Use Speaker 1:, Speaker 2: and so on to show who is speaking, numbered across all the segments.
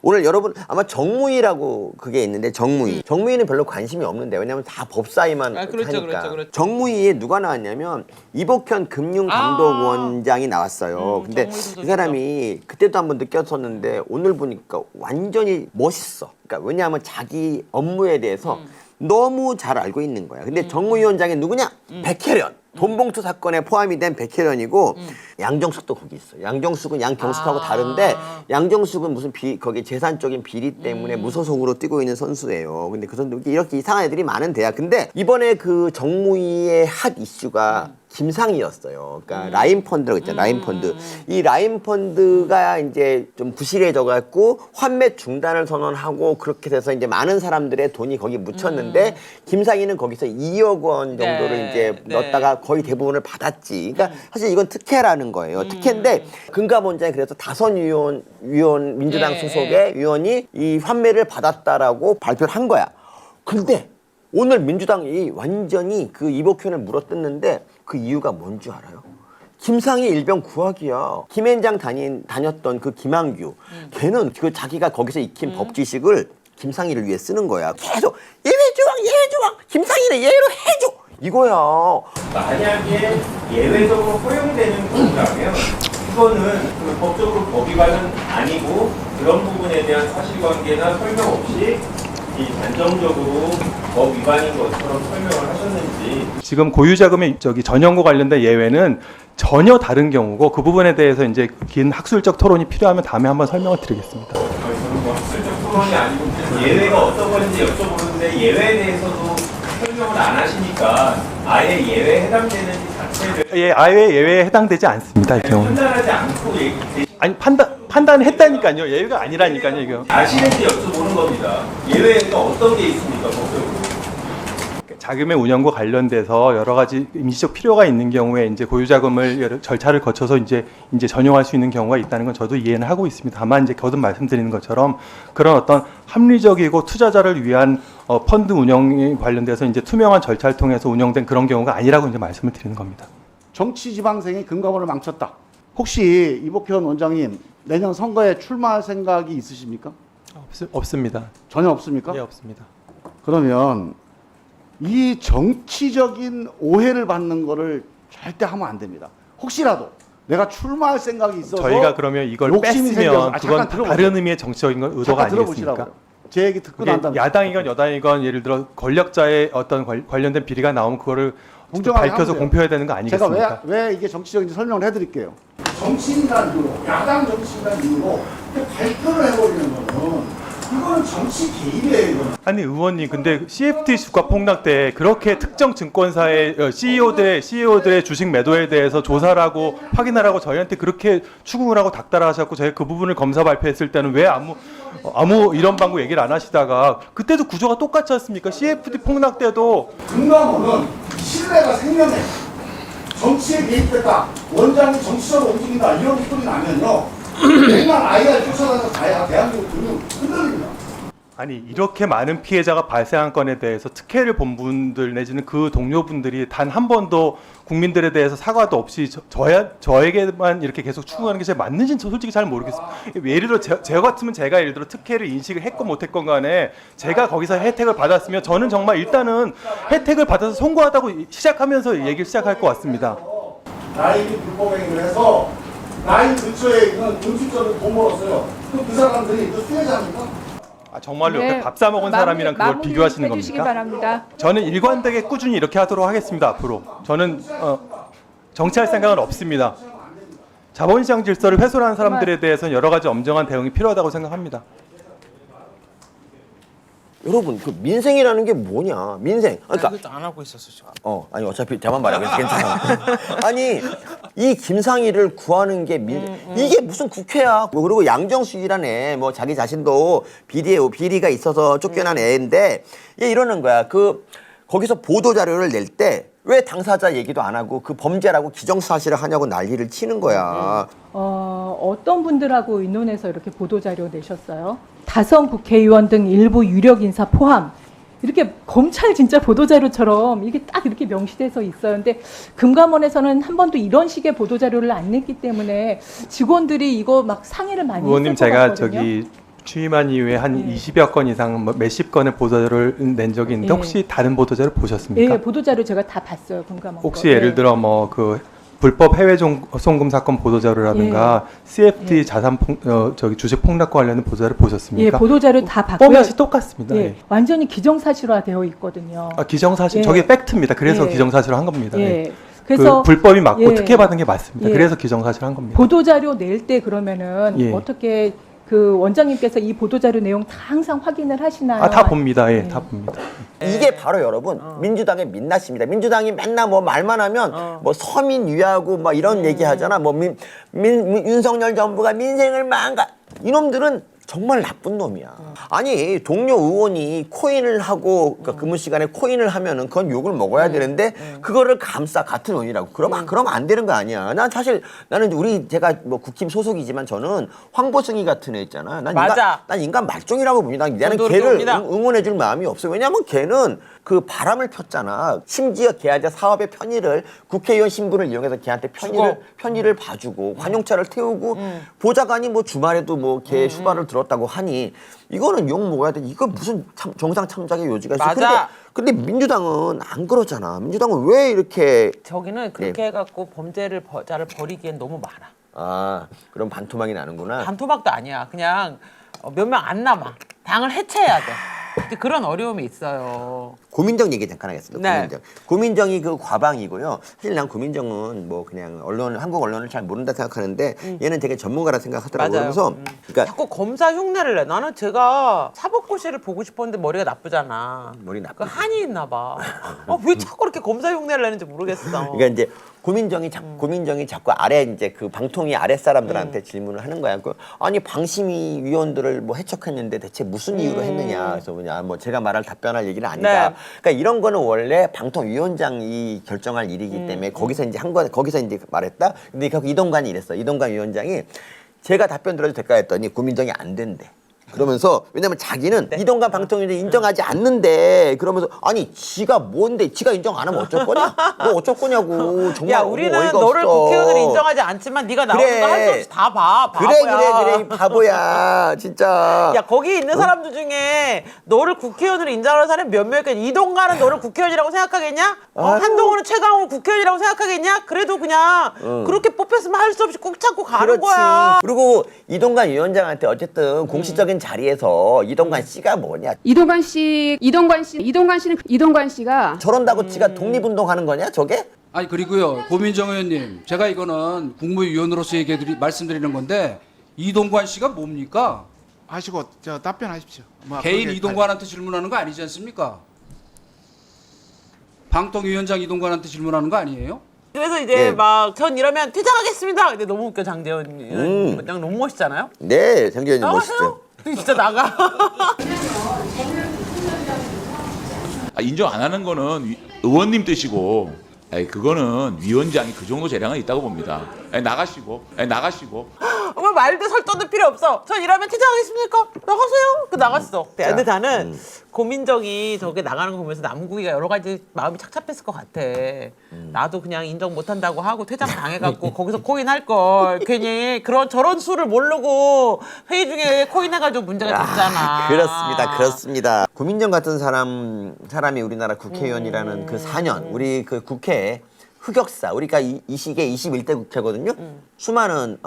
Speaker 1: 오늘 여러분 아마 정무위라고 그게 있는데 정무위는 별로 관심이 없는데 왜냐면 다 법사위만
Speaker 2: 그렇죠,
Speaker 1: 하니까.
Speaker 2: 그렇죠.
Speaker 1: 정무위에 누가 나왔냐면 이복현 금융감독원장이 나왔어요. 근데 그 사람이 그때도 한번 느꼈었는데 오늘 보니까 완전히 멋있어. 그러니까 왜냐하면 자기 업무에 대해서 너무 잘 알고 있는 거야. 근데 정무위원장이 누구냐? 백혜련. 돈봉투 사건에 포함이 된 백혜련이고 양정숙도 거기 있어. 양정숙은 양경숙하고 다른데 양정숙은 무슨 거기 재산적인 비리 때문에 무소속으로 뛰고 있는 선수예요. 근데 그 선수 이렇게 이상한 애들이 많은데야. 근데 이번에 그 정무위의 핫 이슈가 김상희였어요. 그러니까 라인 펀드라고 있잖아요. 라인 펀드. 이 라인 펀드가 이제 좀 부실해져 갖고 환매 중단을 선언하고 그렇게 돼서 이제 많은 사람들의 돈이 거기 묻혔는데 김상희는 거기서 2억 원 정도를 이제 넣었다가 거의 대부분을 받았지. 그러니까 사실 이건 특혜라는 거예요. 특혜인데 금감원장이 그래서 다선 위원 민주당 소속의 위원이 이 환매를 받았다라고 발표를 한 거야. 근데 오늘 민주당이 완전히 그 이복현을 물어뜯는데 그 이유가 뭔 줄 알아요? 김상희 일병 구학이야. 김앤장 다녔던 그 김한규. 걔는 그 자기가 거기서 익힌 법 지식을 김상희를 위해 쓰는 거야. 계속 예외 조항 김상희는 예외로 해줘 이거야.
Speaker 3: 만약에 예외적으로 허용되는 경우라면 이거는 그 법적으로 법 위반은 아니고 그런 부분에 대한 사실관계나 설명 없이 이 단정적으로 법 위반인 것처럼 설명을 하셨는지.
Speaker 4: 지금 고유자금의 전용과 관련된 예외는 전혀 다른 경우고 그 부분에 대해서 이제 긴 학술적 토론이 필요하면 다음에 한번 설명을 드리겠습니다.
Speaker 3: 저는 뭐 학술적 토론이 아니고 예외가 어떤 건지 여쭤보는데 예외에 대해서도 설명을 안 하시니까 아예 예외에 해당되는지 자체를
Speaker 4: 예, 아예 예외에 해당되지 않습니다. 이 경우는.
Speaker 3: 판단하지 않고
Speaker 4: 아니 판단했다니까요. 예외가 아니라니까요. 이거.
Speaker 3: 아시는지 여쭤보는 겁니다. 예외가 어떤 게 있습니까, 법적으로?
Speaker 4: 자금의 운영과 관련돼서 여러 가지 임시적 필요가 있는 경우에 이제 고유자금을 여러 절차를 거쳐서 이제 전용할 수 있는 경우가 있다는 건 저도 이해는 하고 있습니다. 다만 이제 거듭 말씀드리는 것처럼 그런 어떤 합리적이고 투자자를 위한 펀드 운영에 관련돼서 이제 투명한 절차를 통해서 운영된 그런 경우가 아니라고 이제 말씀을 드리는 겁니다.
Speaker 5: 정치 지방생이 금감원을 망쳤다. 혹시 이복현 원장님 내년 선거에 출마할 생각이 있으십니까?
Speaker 4: 없습니다.
Speaker 5: 전혀 없습니까?
Speaker 4: 예, 없습니다.
Speaker 5: 그러면 이 정치적인 오해를 받는 거를 절대 하면 안 됩니다. 혹시라도 내가 출마할 생각이 있어서
Speaker 4: 저희가 그러면 이걸
Speaker 5: 욕심이
Speaker 4: 뺐으면
Speaker 5: 생겨서-
Speaker 4: 그건
Speaker 5: 들어보세요.
Speaker 4: 다른 의미의 정치적인 의도가
Speaker 5: 잠깐
Speaker 4: 아니겠습니까?
Speaker 5: 들어보시라고요. 제 얘기 듣고
Speaker 4: 그게
Speaker 5: 난 다음에
Speaker 4: 야당이건 여당이건 예를 들어 권력자의 어떤 관련된 비리가 나오면 그거를
Speaker 5: 공정하게
Speaker 4: 밝혀서
Speaker 5: 하면 돼요.
Speaker 4: 공표해야 되는 거 아니겠습니까?
Speaker 5: 제가 왜 이게 정치적인지 설명을 해드릴게요. 정치인이라는 이유로, 야당 정치인이라는 이유로 발표를 해버리는 거는 이거는 정치 개입이에요. 이거는.
Speaker 4: 아니 의원님 근데 CFT 주가 폭락 때 그렇게 특정 증권사의 CEO들의 주식 매도에 대해서 조사를 하고 확인하라고 저희한테 그렇게 추궁을 하고 닥달을 하셨고 저희가 그 부분을 검사 발표했을 때는 왜 아무 이런 방구 얘기를 안 하시다가 그때도 구조가 똑같지 않습니까? CFT 폭락 때도
Speaker 5: 금감원은 신뢰가 생명해. 정치에 개입됐다. 원장이 정치적으로 움직인다. 이런 소리 나면요. 맨날 아이를 쫓아다녀서 가야 대한민국 금융 흔들립니다.
Speaker 4: 아니 이렇게 많은 피해자가 발생한 건에 대해서 특혜를 본 분들 내지는 그 동료분들이 단 한 번도 국민들에 대해서 사과도 없이 저에게만 이렇게 계속 추궁하는 게 제일 맞는지는 솔직히 잘 모르겠습니다. 예를 들어 제 같으면 제가 예를 들어 특혜를 인식을 했건 못했건 간에 제가 거기서 혜택을 받았으면 저는 정말 일단은 혜택을 받아서 송구하다고 시작하면서 얘기를 시작할 것 같습니다.
Speaker 5: 라인이 불법행위를 해서 라인 근처에 있는 음식점에 돈 벌었어요. 그럼 그 사람들이 그 피해자입니까?
Speaker 4: 정말로 옆에 밥 사 먹은 사람이랑 그걸 비교하시는 겁니까?
Speaker 6: 바랍니다.
Speaker 4: 저는 일관되게 꾸준히 이렇게 하도록 하겠습니다. 앞으로 저는 정치할 생각은 없습니다. 자본시장 질서를 훼손한 사람들에 대해서는 여러 가지 엄정한 대응이 필요하다고 생각합니다.
Speaker 1: 여러분 그 민생이라는 게 뭐냐? 민생. 그러니까
Speaker 2: 그것도 안 하고 있었어 지금.
Speaker 1: 아니 어차피 대만 말하면서 괜찮아. 아니 이 김상희를 구하는 게 이게 무슨 국회야? 뭐 그리고 양정숙이라는 애, 뭐 자기 자신도 비리가 있어서 쫓겨난 애인데 얘 이러는 거야. 거기서 보도 자료를 낼 때 왜 당사자 얘기도 안 하고 그 범죄라고 기정사실을 하냐고 난리를 치는 거야.
Speaker 6: 어떤 분들하고 의논해서 이렇게 보도자료 내셨어요? 다선 국회의원 등 일부 유력 인사 포함 이렇게 검찰 진짜 보도자료처럼 이게 딱 이렇게 명시돼서 있어요. 근데 금감원에서는 한 번도 이런 식의 보도자료를 안 냈기 때문에 직원들이 이거 막 상의를 많이 했을
Speaker 4: 의원님
Speaker 6: 것
Speaker 4: 제가
Speaker 6: 같거든요.
Speaker 4: 취임한 이후에 한 20여 건 이상 뭐 몇십 건의 보도자료를 낸 적이 있는데
Speaker 6: 예.
Speaker 4: 혹시 다른 보도자료 보셨습니까?
Speaker 6: 예, 보도자료 제가 다 봤어요. 공감한
Speaker 4: 혹시
Speaker 6: 거.
Speaker 4: 예를
Speaker 6: 예.
Speaker 4: 들어 뭐 그 불법 해외 송금 사건 보도자료라든가 CFD 자산 저기 주식 폭락과 관련된 보도자료
Speaker 6: 예,
Speaker 4: 보셨습니까?
Speaker 6: 보도자료 다 봤고요.
Speaker 4: 뻔뻔히 똑같습니다.
Speaker 6: 예,
Speaker 4: 예.
Speaker 6: 완전히 기정사실화되어 있거든요.
Speaker 4: 아, 기정사실
Speaker 6: 예.
Speaker 4: 저게 팩트입니다. 그래서
Speaker 6: 예.
Speaker 4: 기정사실화 한 겁니다.
Speaker 6: 예.
Speaker 4: 예.
Speaker 6: 그래서
Speaker 4: 그 불법이 맞고
Speaker 6: 예.
Speaker 4: 특혜 받은 게 맞습니다.
Speaker 6: 예.
Speaker 4: 그래서 기정사실 한 겁니다.
Speaker 6: 보도자료 낼 때 그러면은
Speaker 4: 예.
Speaker 6: 어떻게 그 원장님께서 이 보도자료 내용 다 항상 확인을 하시나요?
Speaker 4: 아, 다 봅니다. 예, 다 봅니다.
Speaker 1: 이게 바로 여러분 민주당의 민낯입니다. 민주당이 맨날 뭐 말만 하면 뭐 서민 위하고 막 이런 얘기하잖아. 뭐 윤석열 정부가 민생을 망가. 이놈들은 정말 나쁜 놈이야. 아니 동료 의원이 코인을 하고 그러니까 근무 시간에 코인을 하면은 그건 욕을 먹어야 되는데 그거를 감싸 같은 의원이라고. 그러면 안 되는 거 아니야. 난 사실 나는 제가 뭐 국힘 소속이지만 저는 황보승이 같은 애 있잖아. 난 인간 말종이라고 봅니다. 나는 걔를 응원해줄 마음이 없어. 왜냐면 걔는 그 바람을 폈잖아. 심지어 걔한테 사업의 편의를 국회의원 신분을 이용해서 걔한테 편의를 봐주고 관용차를 태우고 보좌관이 뭐 주말에도 뭐 걔 휴가를 들었다고 하니 이거는 욕 먹어야 돼. 이거 무슨 정상 참작의 요지가 있어.
Speaker 2: 맞아.
Speaker 1: 근데 민주당은 안 그러잖아. 민주당은 왜 이렇게
Speaker 2: 저기는 그렇게 해갖고 범죄를 자를 벌이기엔 너무 많아.
Speaker 1: 아 그럼 반토막이 나는구나.
Speaker 2: 반토막도 아니야. 그냥 몇 명 안 남아. 당을 해체해야 돼. 근데 그런 어려움이 있어요.
Speaker 1: 고민정 얘기 잠깐 하겠습니다.
Speaker 2: 네.
Speaker 1: 고민정이 그 과방이고요. 사실 난 고민정은 뭐 그냥 한국 언론을 잘 모른다 생각하는데 얘는 되게 전문가라 생각하더라고요.
Speaker 2: 맞아요.
Speaker 1: 그래서 그러니까
Speaker 2: 자꾸 검사 흉내를 내. 나는 제가 사법고시를 보고 싶었는데 머리가 나쁘잖아.
Speaker 1: 머리
Speaker 2: 그
Speaker 1: 나쁘지.
Speaker 2: 한이 있나 봐. 왜 자꾸 이렇게 검사 흉내를 내는지 모르겠어.
Speaker 1: 그러니까 이제 고민정이 자꾸 아래 이제 그 방통위 아래 사람들한테 질문을 하는 거야. 아니 방심위 위원들을 뭐 해촉했는데 대체 무슨 이유로 했느냐. 그래서 그냥 뭐 제가 말할 답변할 얘기는 아니다.
Speaker 2: 네.
Speaker 1: 그러니까 이런 거는 원래 방통위원장이 결정할 일이기 때문에 거기서 이제 한 거 거기서 이제 말했다. 근데 결국 이동관이 이랬어. 이동관 위원장이 제가 답변 들어도 될까 했더니 고민정이 안 된대. 그러면서 왜냐면 자기는 이동관 방통위를 인정하지 않는데 그러면서 아니 지가 뭔데 지가 인정 안 하면 어쩔 거냐? 너 어쩔 거냐고. 정말
Speaker 2: 야
Speaker 1: 어이가
Speaker 2: 우리는 너를
Speaker 1: 없어.
Speaker 2: 국회의원으로 인정하지 않지만 네가 나오는 거 할 수 없이 다 봐. 바보야.
Speaker 1: 그래 바보야 진짜.
Speaker 2: 야 거기 있는 사람들 중에 너를 국회의원으로 인정하는 사람이 몇 명이겠냐? 이동관은 너를 국회의원이라고 생각하겠냐? 한동훈은 최강욱을 국회의원이라고 생각하겠냐? 그래도 그냥 그렇게 뽑혔으면 할 수 없이 꼭 참고 가는
Speaker 1: 그렇지.
Speaker 2: 거야.
Speaker 1: 그리고 이동관 위원장한테 어쨌든 공식적인 자리에서 이동관 씨가 뭐냐?
Speaker 7: 이동관 씨가
Speaker 1: 저런다고 지가 독립운동하는 거냐 저게?
Speaker 8: 아니 그리고요 고민정 의원님 제가 이거는 국무위원으로서 말씀드리는 건데 이동관 씨가 뭡니까?
Speaker 9: 하시고 저 답변하십시오. 뭐
Speaker 8: 개인
Speaker 9: 그게
Speaker 8: 이동관한테 질문하는 거 아니지 않습니까? 방통위원장 이동관한테 질문하는 거 아니에요?
Speaker 2: 그래서 이제
Speaker 1: 네.
Speaker 2: 막 전 이러면 퇴장하겠습니다. 근데 너무 웃겨 장재원 의원 너무 멋있잖아요.
Speaker 1: 네, 장기현님
Speaker 2: 나가세요.
Speaker 1: 멋있죠.
Speaker 2: 진짜 나가.
Speaker 10: 인정 안 하는 거는 의원님 뜻이고, 그거는 위원장이 그 정도 재량은 있다고 봅니다. 나가시고.
Speaker 2: 정말 말도 설득도 필요 없어. 전 이러면 퇴장하겠습니까? 나가세요. 그 나갔어. 근데 나는 고민정이 저게 나가는 거 보면서 남국이가 여러 가지 마음이 착잡했을 것 같아. 나도 그냥 인정 못한다고 하고 퇴장 당해갖고 거기서 코인 할 걸. 괜히 저런 수를 모르고 회의 중에 코인 해가지고 문제가 됐잖아.
Speaker 1: 그렇습니다. 고민정 같은 사람이 우리나라 국회의원이라는 그 4년, 우리 그 국회에 흑역사, 우리가 이 시기에 21대 국회거든요. 수많은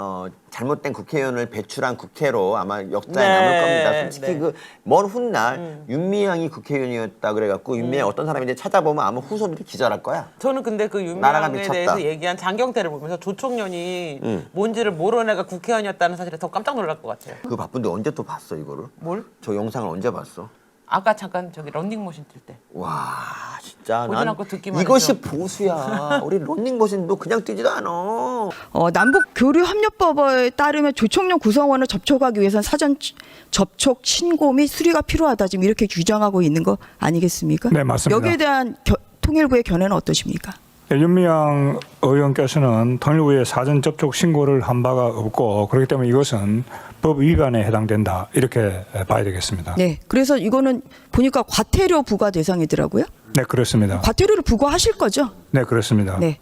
Speaker 1: 잘못된 국회의원을 배출한 국회로 아마 역사에 남을 겁니다. 솔직히 그 먼 훗날 윤미향이 국회의원이었다 그래갖고 윤미향 어떤 사람인지 찾아보면 아마 후손들이 기절할 거야.
Speaker 2: 저는 근데 그
Speaker 1: 나라가
Speaker 2: 윤미향에
Speaker 1: 미쳤다.
Speaker 2: 대해서 얘기한 장경태를 보면서 조총련이 뭔지를 모르는 애가 국회의원이었다는 사실에 더 깜짝 놀랄 것 같아요.
Speaker 1: 그 바쁜데 언제 또 봤어 이거를?
Speaker 2: 뭘?
Speaker 1: 저 영상을 언제 봤어?
Speaker 2: 아까 잠깐 저기 런닝머신 뛸 때.
Speaker 1: 와 진짜
Speaker 2: 보지
Speaker 1: 난
Speaker 2: 않고 듣기만
Speaker 1: 이것이
Speaker 2: 해도.
Speaker 1: 보수야. 우리 런닝머신도 그냥 뛰지도 않아.
Speaker 11: 남북 교류 협력법에 따르면 조총련 구성원을 접촉하기 위해서는 사전 접촉 신고 및 수리가 필요하다 지금 이렇게 규정하고 있는 거 아니겠습니까?
Speaker 12: 네, 맞습니다.
Speaker 11: 여기에 대한 통일부의 견해는 어떠십니까?
Speaker 12: 윤미향 의원께서는 통일부에 사전 접촉 신고를 한 바가 없고 그렇기 때문에 이것은 법 위반에 해당된다 이렇게 봐야 되겠습니다.
Speaker 11: 네, 그래서 이거는 보니까 과태료 부과 대상이더라고요.
Speaker 12: 네, 그렇습니다.
Speaker 11: 과태료를 부과하실 거죠?
Speaker 12: 네, 그렇습니다.
Speaker 11: 네.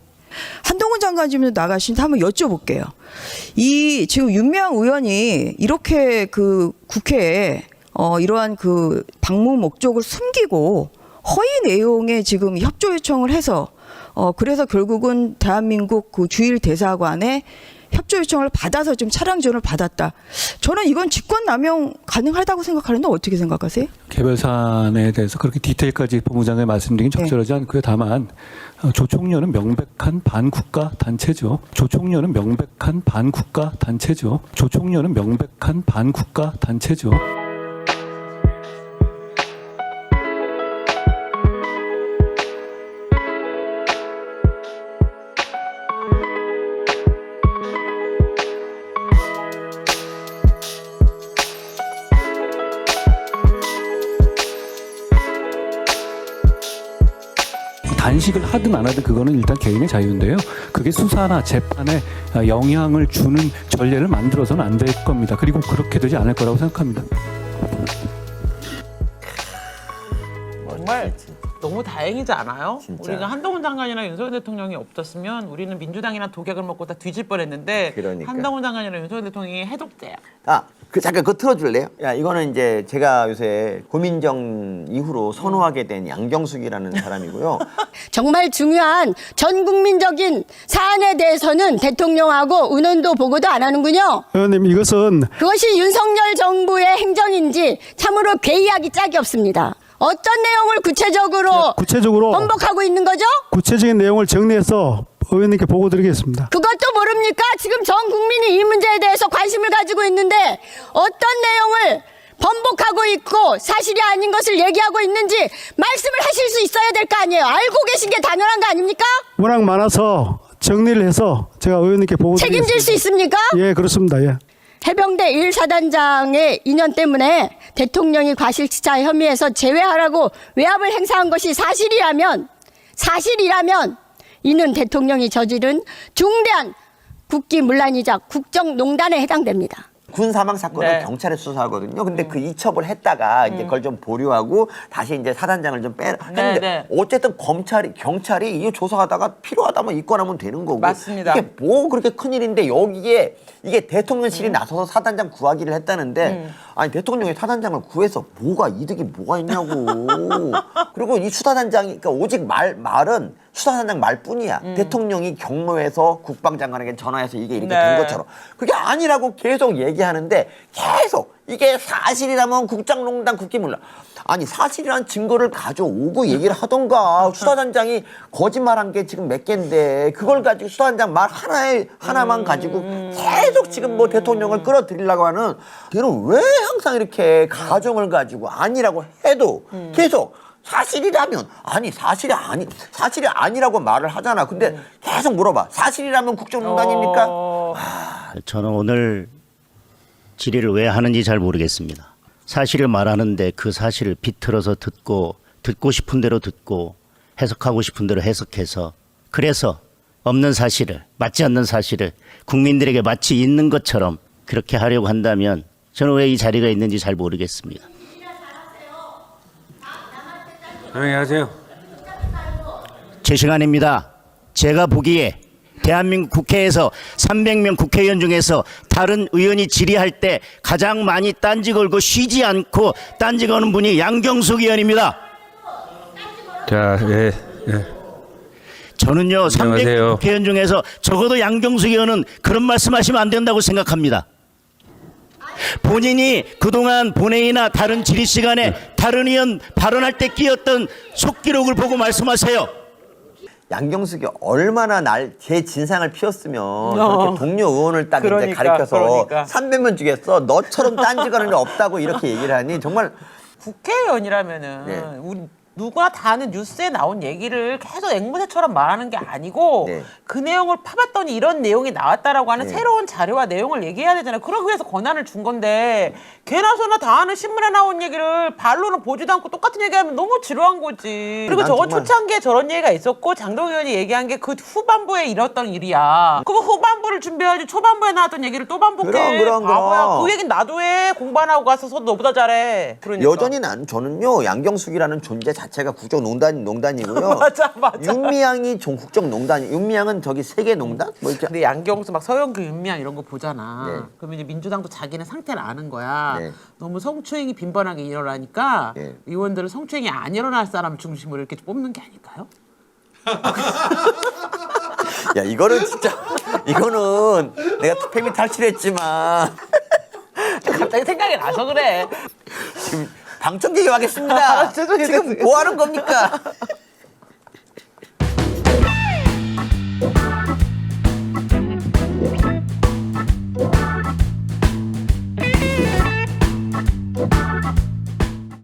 Speaker 11: 한동훈 장 장관님도 나가신데 한번 여쭤볼게요. 이 지금 윤미향 의원이 이렇게 그 국회에 이러한 그 방문 목적을 숨기고 허위 내용의 지금 협조 요청을 해서 그래서 결국은 대한민국 그 주일 대사관에 협조 요청을 받아서 좀 차량 지원을 받았다. 저는 이건 직권남용 가능하다고 생각하는데 어떻게 생각하세요?
Speaker 7: 개별 사안에 대해서 그렇게 디테일까지 법무장관이 말씀드리긴 적절하지 않고요. 다만 조총련은 명백한 반국가 단체죠. 조총련은 명백한 반국가 단체죠. 조총련은 명백한 반국가 단체죠. 단식을 하든 안 하든 그거는 일단 개인의 자유인데요. 그게 수사나 재판에 영향을 주는 전례를 만들어서는 안 될 겁니다. 그리고 그렇게 되지 않을 거라고 생각합니다.
Speaker 2: 정말 너무 다행이지 않아요?
Speaker 1: 진짜.
Speaker 2: 우리가 한동훈 장관이나 윤석열 대통령이 없었으면 우리는 민주당이나 독약을 먹고 다 뒤질 뻔했는데
Speaker 1: 그러니까.
Speaker 2: 한동훈 장관이나 윤석열 대통령이 해독제야.
Speaker 1: 잠깐 그거 틀어줄래요? 야, 이거는 이제 제가 요새 고민정 이후로 선호하게 된 양경숙이라는 사람이고요.
Speaker 13: 정말 중요한 전 국민적인 사안에 대해서는 대통령하고 의논도 보고도 안 하는군요.
Speaker 5: 의원님 이것은
Speaker 13: 그것이 윤석열 정부의 행정인지 참으로 괴이하기 짝이 없습니다. 어떤 내용을 구체적으로 번복하고 있는 거죠?
Speaker 5: 구체적인 내용을 정리해서 의원님께 보고 드리겠습니다.
Speaker 13: 그것도 모릅니까? 지금 전 국민이 이 문제에 대해서 관심을 가지고 있는데 어떤 내용을 번복하고 있고 사실이 아닌 것을 얘기하고 있는지 말씀을 하실 수 있어야 될 거 아니에요. 알고 계신 게 당연한 거 아닙니까?
Speaker 5: 워낙 많아서 정리를 해서 제가 의원님께 보고 드리겠습니다.
Speaker 13: 책임질 수 있습니까?
Speaker 5: 예, 그렇습니다. 예.
Speaker 13: 해병대 1사단장의 인연 때문에 대통령이 과실치사 혐의에서 제외하라고 외압을 행사한 것이 사실이라면 이는 대통령이 저지른 중대한 국기문란이자 국정농단에 해당됩니다.
Speaker 1: 군 사망 사건은 경찰에 수사하거든요. 근데 그 이첩을 했다가 이제 그걸 좀 보류하고 다시 이제 사단장을 좀 했는데 어쨌든 경찰이 이 조사하다가 필요하다면 입건하면 되는 거고.
Speaker 2: 맞습니다.
Speaker 1: 이게 뭐 그렇게 큰일인데 여기에 이게 대통령실이 나서서 사단장 구하기를 했다는데 아니 대통령이 사단장을 구해서 이득이 뭐가 있냐고. 그리고 이 수사단장이 그러니까 오직 말은 수사단장 말뿐이야. 대통령이 경로에서 국방장관에게 전화해서 이게 이렇게 된 것처럼. 그게 아니라고 계속 얘기하는데 계속 이게 사실이라면 국정농단 국기문란. 아니 사실이란 증거를 가져오고 얘기를 하던가. 수사단장이 거짓말한 게 지금 몇 개인데 그걸 가지고 수사단장 말 하나만 가지고 계속 지금 뭐 대통령을 끌어들이려고 하는 걔는 왜 항상 이렇게 가정을 가지고 아니라고 해도 계속 사실이라면 사실이 아니라고 말을 하잖아. 근데 계속 물어봐. 사실이라면 국정농단입니까?
Speaker 14: 저는 오늘 질의를 왜 하는지 잘 모르겠습니다. 사실을 말하는데 그 사실을 비틀어서 듣고 싶은 대로 듣고 해석하고 싶은 대로 해석해서 그래서 없는 사실을 맞지 않는 사실을 국민들에게 마치 있는 것처럼 그렇게 하려고 한다면 저는 왜 이 자리가 있는지 잘 모르겠습니다.
Speaker 7: 조용히 하세요.
Speaker 14: 제 시간입니다. 제가 보기에 대한민국 국회에서 300명 국회의원 중에서 다른 의원이 질의할 때 가장 많이 딴지 걸고 쉬지 않고 딴지 거는 분이 양경숙 의원입니다.
Speaker 7: 자, 예.
Speaker 14: 저는요 300명 국회의원 중에서 적어도 양경숙 의원은 그런 말씀하시면 안 된다고 생각합니다. 본인이 그동안 본회의나 다른 질의 시간에 다른 의원 발언할 때 끼었던 속기록을 보고 말씀하세요.
Speaker 1: 양경숙이 얼마나 제 진상을 피웠으면 저렇게 동료 의원을 딱 이제 가리켜서 300명 주겠어. 너처럼 딴지거는 게 없다고 이렇게 얘기를 하니 정말
Speaker 2: 국회의원이라면은 우리 누가 다 아는 뉴스에 나온 얘기를 계속 앵무새처럼 말하는 게 아니고 그 내용을 파봤더니 이런 내용이 나왔다라고 하는 새로운 자료와 내용을 얘기해야 되잖아요. 그러기 위해서 권한을 준 건데 걔나서나 다 아는 신문에 나온 얘기를 반론을 보지도 않고 똑같은 얘기하면 너무 지루한 거지. 그리고 저거 초창기에 저런 얘기가 있었고 장동 의원이 얘기한 게 그 후반부에 일었던 일이야. 그거 후반부를 준비해야지 초반부에 나왔던 얘기를 또 반복해.
Speaker 1: 그럼.
Speaker 2: 바보야. 그 얘기는 나도 해. 공부 안 하고 가서 너보다 잘해. 그러니까.
Speaker 1: 여전히 저는요 양경숙이라는 존재 자체가 국정농단이고요.
Speaker 2: 맞아.
Speaker 1: 윤미향이 국정농단. 윤미향은 저기 세계농단? 뭐 이렇게.
Speaker 2: 근데 양경수 막 서영교 윤미향 이런 거 보잖아.
Speaker 1: 네.
Speaker 2: 그러면 이제 민주당도 자기네 상태를 아는 거야.
Speaker 1: 네.
Speaker 2: 너무 성추행이 빈번하게 일어나니까
Speaker 1: 네.
Speaker 2: 의원들은 성추행이 안 일어날 사람 중심으로 이렇게 뽑는 게 아닐까요?
Speaker 1: 야, 이거는 진짜, 이거는 내가 투표미 탈출했지만.
Speaker 2: 갑자기 생각이 나서 그래.
Speaker 1: 지금 방청 개교하겠습니다.
Speaker 2: 죄송해요.
Speaker 1: 지금 뭐 하는 겁니까?